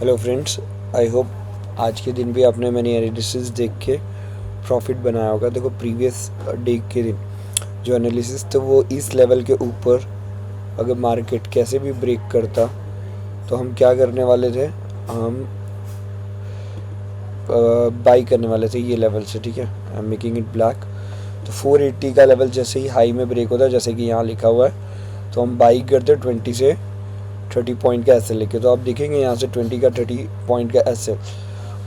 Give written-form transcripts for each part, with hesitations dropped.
Hello friends, I hope आज के दिन भी आपने मैंने एनालिसिस देख के प्रॉफिट बनाया होगा। देखो प्रीवियस डे के दिन जो एनालिसिस था वो इस लेवल के ऊपर अगर मार्केट कैसे भी ब्रेक करता तो हम क्या करने वाले थे, हम बाई करने वाले थे ये लेवल से। ठीक है, I am making it black. तो 480 का लेवल जैसे ही हाई में ब्रेक होता है, जैसे कि यहाँ लिखा हुआ है, तो हम बाई करते 20 से 30 पॉइंट का एस एल लेके। तो आप देखेंगे यहाँ से 20 का 30 पॉइंट का एस एल।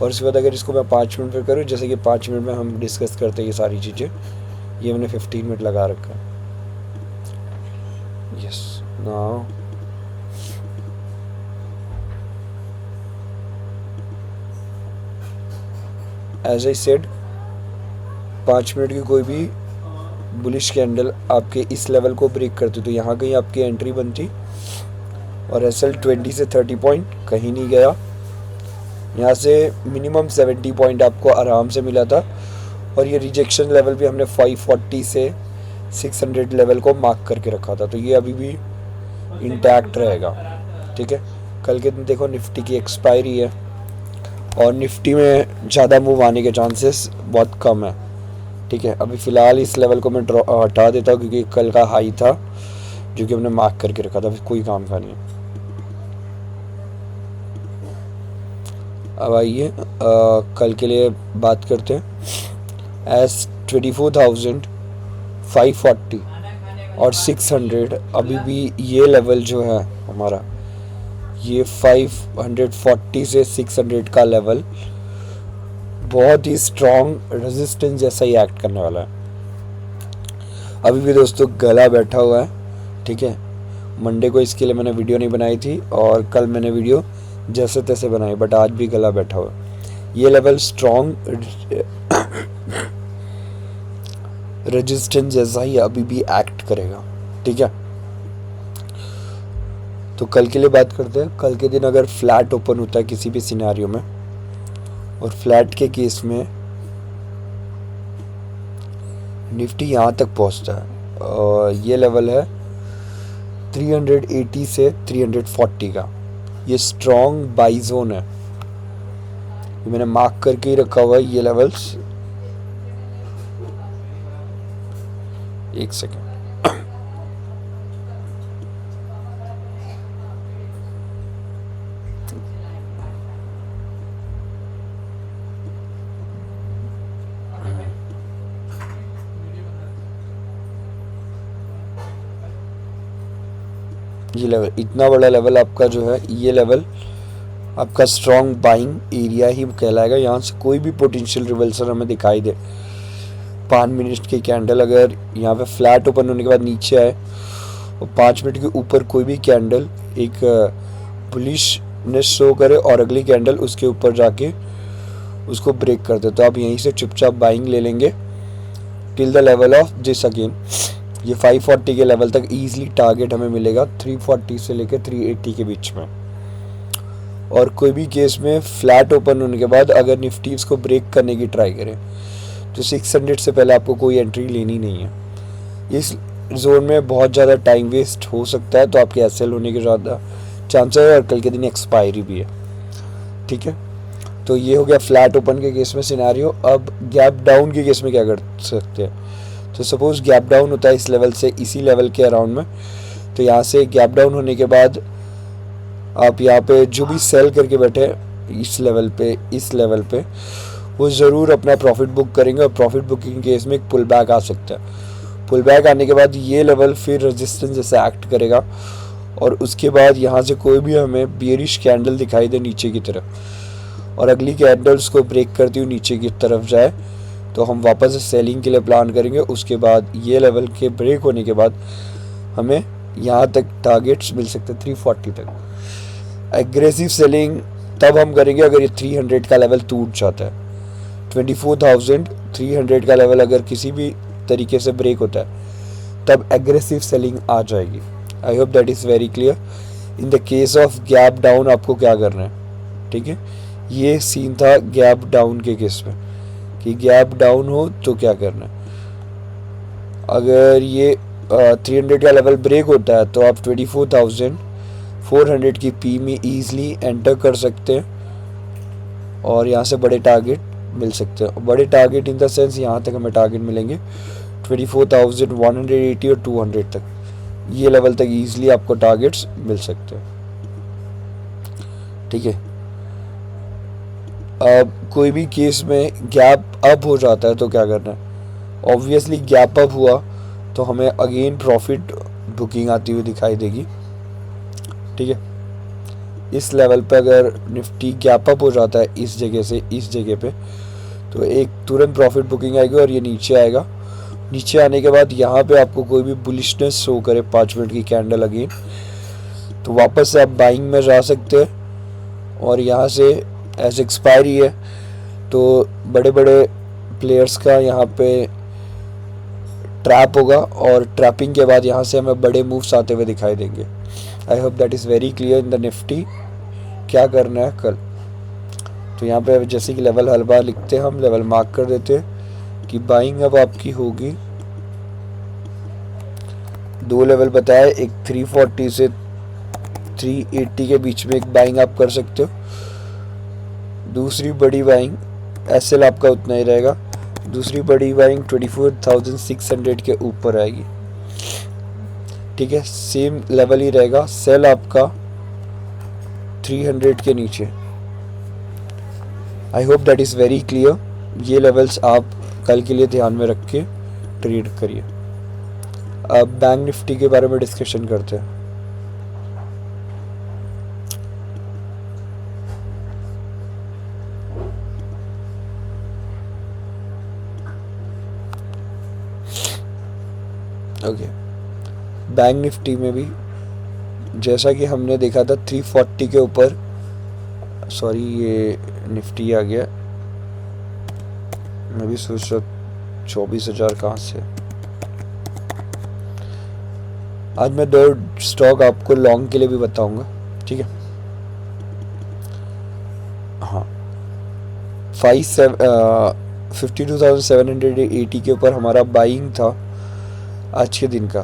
और उसके बाद अगर इसको मैं 5 मिनट पर करूँ, जैसे कि 5 मिनट में हम डिस्कस करते हैं ये सारी चीज़ें, ये मैंने 15 मिनट लगा रखा है। Yes, now as I said, 5 minute की कोई भी बुलिश कैंडल आपके इस लेवल को ब्रेक करती तो यहाँ कहीं आपकी एंट्री बनती और एस एल 20 से 30 पॉइंट कहीं नहीं गया। यहाँ से मिनिमम 70 पॉइंट आपको आराम से मिला था। और ये रिजेक्शन लेवल भी हमने 540 से 600 लेवल को मार्क करके रखा था, तो ये अभी भी इंटैक्ट रहेगा। ठीक है, कल के दिन देखो निफ्टी की एक्सपायरी है और निफ्टी में ज़्यादा मूव आने के चांसेस बहुत कम है। ठीक है, अभी फ़िलहाल इस लेवल को मैं हटा देता हूँ क्योंकि कल का हाई था जो कि हमने मार्क करके रखा था, कोई काम का नहीं है। अब आइए कल के लिए बात करते हैं। एस 24,540 और 600, अभी भी ये लेवल जो है हमारा, ये 540 से 600 का लेवल बहुत ही स्ट्रॉन्ग रेजिस्टेंस जैसा ही एक्ट करने वाला है। अभी भी दोस्तों गला बैठा हुआ है। ठीक है, मंडे को इसके लिए मैंने वीडियो नहीं बनाई थी और कल मैंने वीडियो जैसे तैसे बनाई, बट आज भी गला बैठा हुआ है। ये लेवल स्ट्रॉन्ग रेजिस्टेंस जैसा ही अभी भी एक्ट करेगा। ठीक है, तो कल के लिए बात करते हैं। कल के दिन अगर फ्लैट ओपन होता है किसी भी सिनेरियो में, और फ्लैट के केस में निफ्टी यहाँ तक पहुँचता है, और ये लेवल है 380 से 340 का, ये स्ट्रॉन्ग बाई जोन है। ये मैंने मार्क करके ही रखा हुआ है ये लेवल्स। एक सेकेंड, ये लेवल, इतना बड़ा लेवल आपका जो है, ये लेवल आपका स्ट्रॉन्ग बाइंग एरिया ही कहलाएगा। यहाँ से कोई भी पोटेंशियल रिवर्सल हमें दिखाई दे, 5 मिनट की कैंडल अगर यहाँ पे फ्लैट ओपन होने के बाद नीचे आए और 5 मिनट के ऊपर कोई भी कैंडल एक बुलिशनेस शो करे और अगली कैंडल उसके ऊपर जाके उसको ब्रेक कर दे, तो आप यहीं से चुपचाप बाइंग ले लेंगे till the level of this. Again ये 540 के लेवल तक ईजिली टारगेट हमें मिलेगा, 340 से लेकर 380 के बीच में। और कोई भी केस में फ्लैट ओपन होने के बाद अगर निफ्टी इसको ब्रेक करने की ट्राई करें तो 600 से पहले आपको कोई एंट्री लेनी नहीं है। इस जोन में बहुत ज़्यादा टाइम वेस्ट हो सकता है, तो आपके एस एल होने के ज़्यादा चांसेस है, और कल के दिन एक्सपायरी भी है। ठीक है, तो ये हो गया फ्लैट ओपन के केस में सिनेरियो। अब गैप डाउन के केस में क्या कर सकते हैं, तो सपोज गैप डाउन होता है इस लेवल से, इसी लेवल के अराउंड में, तो यहाँ से गैप डाउन होने के बाद आप यहाँ पे जो भी सेल करके बैठे इस लेवल पे वो ज़रूर अपना प्रॉफिट बुक करेंगे। और प्रॉफिट बुकिंग केस में एक पुल बैक आ सकता है। पुल बैक आने के बाद ये लेवल फिर रेजिस्टेंस जैसे एक्ट करेगा, और उसके बाद यहाँ से कोई भी हमें बियरिश कैंडल दिखाई दे नीचे की तरफ, और अगली कैंडल्स को ब्रेक करती हुई नीचे की तरफ जाए, तो हम वापस से सेलिंग के लिए प्लान करेंगे। उसके बाद ये लेवल के ब्रेक होने के बाद हमें यहाँ तक टारगेट्स मिल सकते हैं 340 तक। एग्रेसिव सेलिंग तब हम करेंगे अगर ये 300 का लेवल टूट जाता है। 24,300 का लेवल अगर किसी भी तरीके से ब्रेक होता है तब एग्रेसिव सेलिंग आ जाएगी। I hope that is very clear. In the case of gap down आपको क्या करना है, ठीक है, ये सीन था गैप डाउन के केस में कि गैप डाउन हो तो क्या करना है। अगर ये 300 का लेवल ब्रेक होता है तो आप 24,400 400 की पी में ईजिली एंटर कर सकते हैं और यहाँ से बड़े टारगेट मिल सकते हैं। बड़े टारगेट इन द सेंस यहाँ तक हमें टारगेट मिलेंगे 24,180 और 200 तक, ये लेवल तक ईजिली आपको टारगेट्स मिल सकते हैं। ठीक है, अब कोई भी केस में गैप अप हो जाता है तो क्या करना है? ऑब्वियसली गैप अप हुआ तो हमें अगेन प्रॉफिट बुकिंग आती हुई दिखाई देगी। ठीक है, इस लेवल पे अगर निफ्टी गैप अप हो जाता है इस जगह से इस जगह पे, तो एक तुरंत प्रॉफिट बुकिंग आएगी और ये नीचे आएगा। नीचे आने के बाद यहाँ पे आपको कोई भी बुलिशनेस शो करे 5 मिनट की कैंडल अगेन, तो वापस से आप बाइंग में जा सकते हैं। और यहाँ से एज एक्सपायरी है तो बड़े बड़े प्लेयर्स का यहाँ पे ट्रैप होगा और ट्रैपिंग के बाद यहाँ से हमें बड़े मूव्स आते हुए दिखाई देंगे। I hope that is very clear in the Nifty क्या करना है कल। तो यहाँ पे जैसे कि लेवल हर बार लिखते हैं, हम लेवल मार्क कर देते हैं कि बाइंग अब आपकी होगी। 2 लेवल बताया, एक 340 से 380 के बीच में एक बाइंग आप कर सकते हो। दूसरी बड़ी बाइंग एसएल आपका उतना ही रहेगा। दूसरी बड़ी बाइंग 24,600 के ऊपर आएगी। ठीक है, सेम लेवल ही रहेगा। सेल आपका 300 के नीचे। I hope that is very clear. ये लेवल्स आप कल के लिए ध्यान में रख के ट्रेड करिए। अब बैंक निफ्टी के बारे में डिस्कशन करते हैं। ओके, बैंक निफ्टी में भी जैसा कि हमने देखा था 340 के ऊपर, सॉरी ये निफ्टी आ गया, मैं भी सोच रहा 24,000 कहाँ से। आज मैं 2 स्टॉक आपको लॉन्ग के लिए भी बताऊंगा। ठीक है, हाँ 52,780 के ऊपर हमारा बाइंग था आज के दिन का।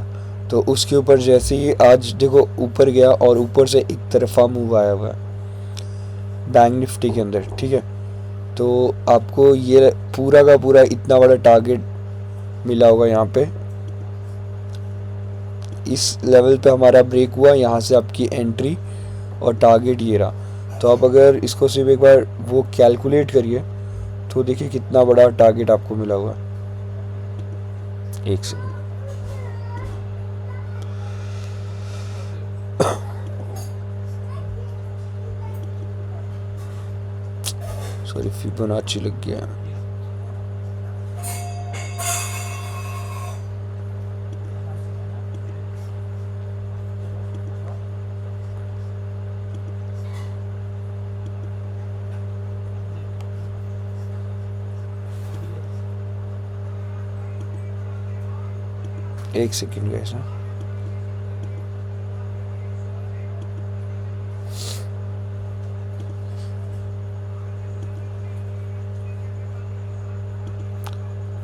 तो उसके ऊपर जैसे ही आज देखो ऊपर गया और ऊपर से एक तरफा मूव आया हुआ है बैंक निफ्टी के अंदर। ठीक है, तो आपको ये पूरा का पूरा इतना बड़ा टारगेट मिला होगा यहाँ पे। इस लेवल पे हमारा ब्रेक हुआ, यहाँ से आपकी एंट्री और टारगेट ये रहा। तो आप अगर इसको सिर्फ एक बार वो कैलकुलेट करिए तो देखिए कितना बड़ा टारगेट आपको मिला हुआ है। एक सेकंड, सॉरी फिबोनाची लग गया। एक सेकंड गाइस।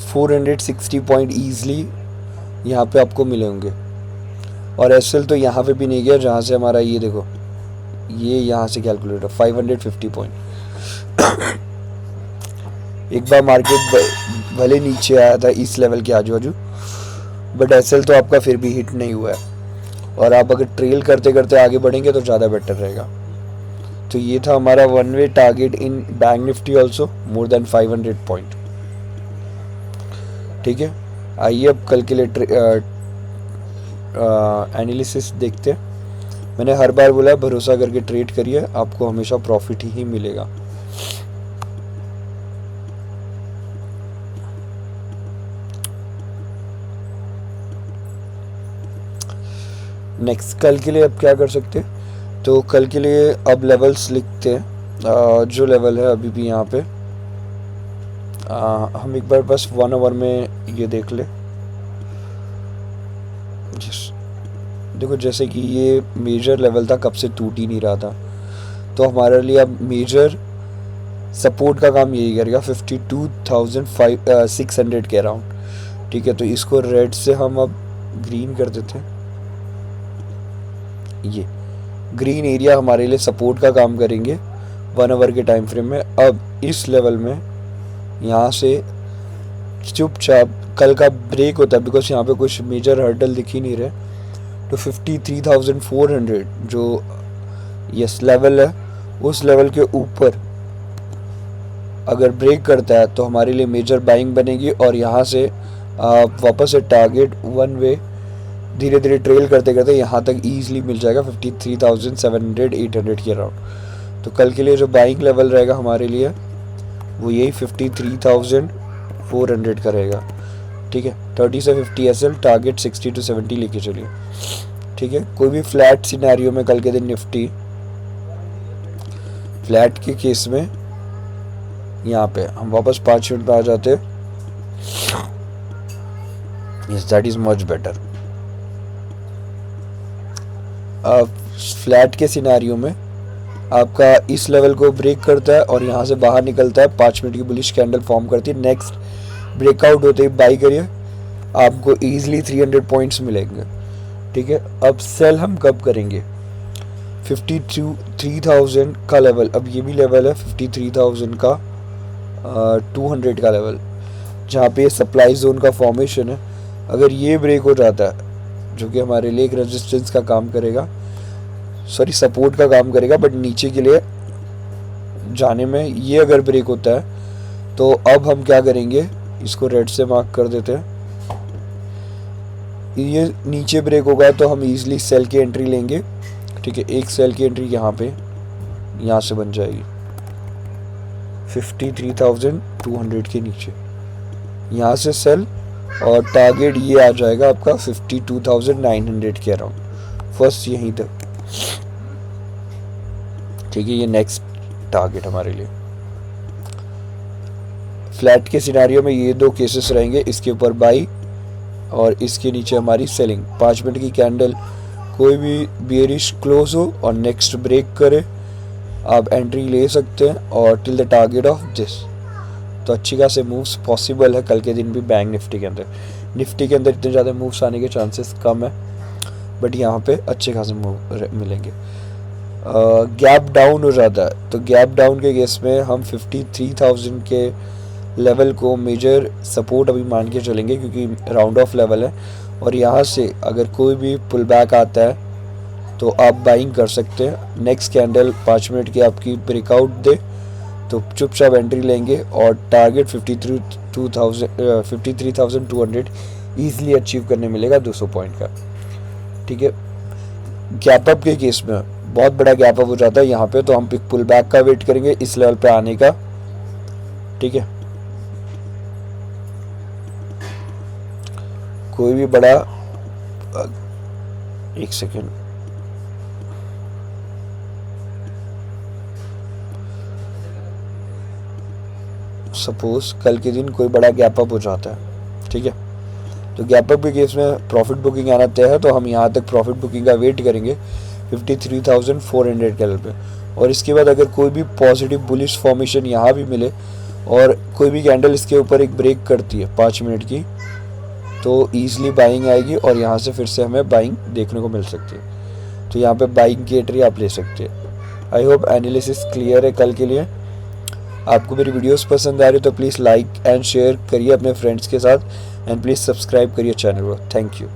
460 पॉइंट ईजिली यहाँ पे आपको मिले होंगे। और एसएल तो यहाँ पे भी नहीं गया जहाँ से हमारा ये देखो, ये यहाँ से कैलकुलेट है 550 पॉइंट। एक बार मार्केट भले नीचे आया था इस लेवल के आजू बाजू, बट एसएल तो आपका फिर भी हिट नहीं हुआ है। और आप अगर ट्रेल करते करते आगे बढ़ेंगे तो ज़्यादा बेटर रहेगा। तो ये था हमारा 1 way target in Bank Nifty also more than 500 point. ठीक है, आइए अब कल के लिए एनालिसिस देखते हैं। मैंने हर बार बोला भरोसा करके ट्रेड करिए, आपको हमेशा प्रॉफिट ही मिलेगा। नेक्स्ट कल के लिए अब क्या कर सकते हैं, तो कल के लिए अब लेवल्स लिखते हैं। जो लेवल है अभी भी यहाँ पे हम एक बार बस 1 आवर में ये देख ले। देखो जैसे कि ये मेजर लेवल था, कब से टूट ही नहीं रहा था, तो हमारे लिए अब मेजर सपोर्ट का काम यही करेगा 52,600 के अराउंड। ठीक है, तो इसको रेड से हम अब ग्रीन कर देते हैं। ये ग्रीन एरिया हमारे लिए सपोर्ट का काम करेंगे 1 आवर के टाइम फ्रेम में। अब इस लेवल में यहाँ से चुपचाप कल का ब्रेक होता है, बिकॉज यहाँ पे कुछ मेजर हर्डल दिख ही नहीं रहे, तो 53,400 जो यस लेवल है, उस लेवल के ऊपर अगर ब्रेक करता है तो हमारे लिए मेजर बाइंग बनेगी। और यहाँ से आप वापस से टारगेट 1 वे धीरे धीरे ट्रेल करते करते यहाँ तक ईजिली मिल जाएगा 53,700 800 के अराउंड। तो कल के लिए जो बाइंग लेवल रहेगा हमारे लिए वो यही 53,400 का रहेगा। ठीक है, 30 से 50 SL, टारगेट 60 to 70 लेके चलिए। ठीक है, कोई भी फ्लैट सिनेरियो में कल के दिन निफ्टी फ्लैट के केस में यहाँ पे हम वापस 5 मिनट पे आ जाते हैं। Yes, that is much better. Flat के सिनेरियो में आपका इस लेवल को ब्रेक करता है और यहाँ से बाहर निकलता है, 5 मिनट की बुलिश कैंडल फॉर्म करती है, नेक्स्ट ब्रेकआउट होते ही बाई करिए, आपको ईजिली 300 पॉइंट्स मिलेंगे। ठीक है, अब सेल हम कब करेंगे? 53,000 का लेवल, अब ये भी लेवल है 53,000 का 200 का लेवल, जहाँ पे सप्लाई जोन का फॉर्मेशन है। अगर ये ब्रेक हो जाता है, जो कि हमारे लिए एक रेजिस्टेंस का काम करेगा, सॉरी सपोर्ट का काम करेगा, बट नीचे के लिए जाने में ये अगर ब्रेक होता है तो अब हम क्या करेंगे, इसको रेड से मार्क कर देते हैं। ये नीचे ब्रेक होगा तो हम इजीली सेल की एंट्री लेंगे। ठीक है, एक सेल की एंट्री यहाँ पे यहाँ से बन जाएगी 53,200 के नीचे, यहाँ से सेल, और टारगेट ये आ जाएगा आपका 52,900 के अराउंड, फर्स्ट यहीं तक। ठीक है, ये नेक्स्ट टारगेट हमारे लिए। फ्लैट के सिनेरियो में ये 2 केसेस रहेंगे, इसके ऊपर बाई और इसके नीचे हमारी सेलिंग। 5 मिनट की कैंडल कोई भी बियरिश क्लोज हो और नेक्स्ट ब्रेक करे, आप एंट्री ले सकते हैं, और till the target of this. तो अच्छी खासे मूव्स पॉसिबल है कल के दिन भी बैंक निफ्टी के अंदर। निफ्टी के अंदर इतने ज़्यादा मूव्स आने के चांसेस कम है, बट यहाँ पे अच्छे खासे मूव मिलेंगे। गैप डाउन हो जाता है, तो गैप डाउन के केस में हम 53,000 के लेवल को मेजर सपोर्ट अभी मान के चलेंगे, क्योंकि राउंड ऑफ लेवल है, और यहाँ से अगर कोई भी पुल बैक आता है तो आप बाइंग कर सकते हैं। नेक्स्ट कैंडल 5 मिनट की आपकी ब्रेकआउट दे तो चुपचाप एंट्री लेंगे, और टारगेट 53,200 ईजिली अचीव करने मिलेगा 200 पॉइंट का। ठीक है, गैप अप के केस में बहुत बड़ा गैप अप हो जाता है यहाँ पे, तो हम पिक पुल बैक का वेट करेंगे इस लेवल पे आने का। ठीक है, कोई भी बड़ा, एक सेकेंड, सपोज कल के दिन कोई बड़ा गैप अप हो जाता है, ठीक है, तो गैप अप के केस में प्रॉफिट बुकिंग आना तय है, तो हम यहाँ तक प्रॉफिट बुकिंग का वेट करेंगे 53,400 के लेवल पे। और इसके बाद अगर कोई भी पॉजिटिव बुलिश फॉर्मेशन यहाँ भी मिले और कोई भी कैंडल इसके ऊपर एक ब्रेक करती है 5 मिनट की, तो ईजिली बाइंग आएगी और यहाँ से फिर से हमें बाइंग देखने को मिल सकती है। तो यहाँ पे बाइंग की एंट्री आप ले सकते हैं। आई होप एनालिसिस क्लियर है कल के लिए। आपको मेरी वीडियोस पसंद आ रही है तो प्लीज़ लाइक एंड शेयर करिए अपने फ्रेंड्स के साथ, एंड प्लीज़ सब्सक्राइब करिए चैनल को। Thank you.